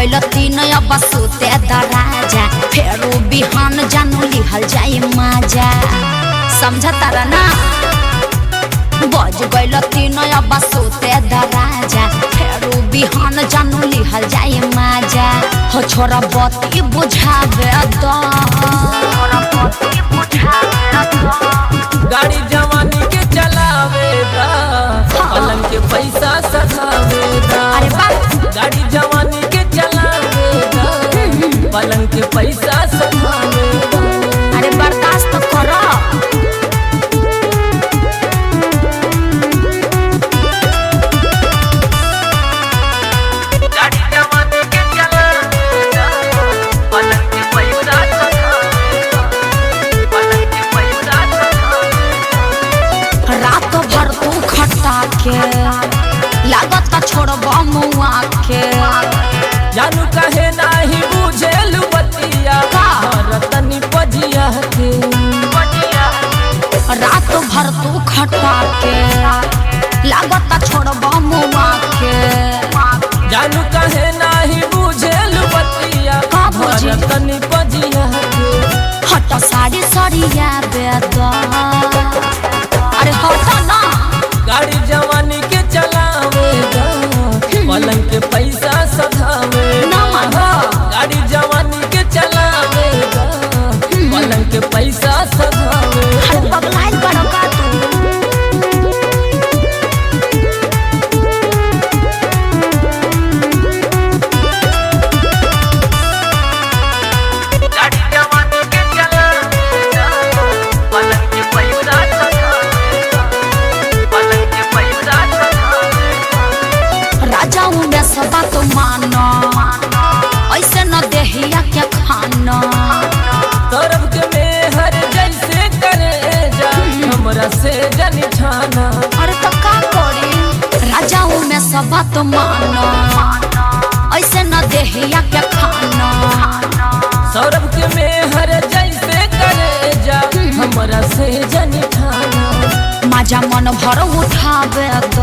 गइल तीन अब सुते दराजा फेरू बिहान जानू लिहल जाए माजा समझा तारा ना बज गइल तीन अब सुते दराजा फेरू बिहान जानू लिहल जाए माजा हो छोरा बत्ती बुझावे द गाड़ी जवानी के चलावे दा पलंग के पैसा सधावे दा अरे वाह गाड़ी जवानी के चलावे दा पलंग के पैसा सधावे दा अरे बर्दाश्त करो गाड़ी जवानी के चलावे दा पलंग के पैसा सधावे दा पलंग के पैसा सधावे रात भर तू खटा के लागत छोड़ब मुआ के जानू कहे नाही बुझेलु बतिया रतनी पजिया के रात भर तू खटा के लागत छोड़ब मुआ के जानू कहे नाही बुझेलु बतिया का बुझी? रतनी पजिया के हट साड़ी सड़िया बेद अरे हट ना गाड़ी जवानी के चलावे दा पलंग के पैसा सधावे ना मानो। गाड़ी जवानी के चलावे दा पलंग के पैसा सधावे अरे पगलाइल बड़ो का तू गाड़ी जवानी के चलावे दा पलंग के पैसा सधावे दा पलंग के पैसा सधावे राजा हूँ मैं सब तो मानो ऐसे न देहिया के खाना तरफ के मेहर जैसे करे जा हमरा से जनी छाना अरे तो का करी राजा हूँ मैं सब तो मानो ऐसे न देहिया के खाना सौरभ के मेहर जैसे करे जा हमरा से जनी छाना माजा मन भर उठावे द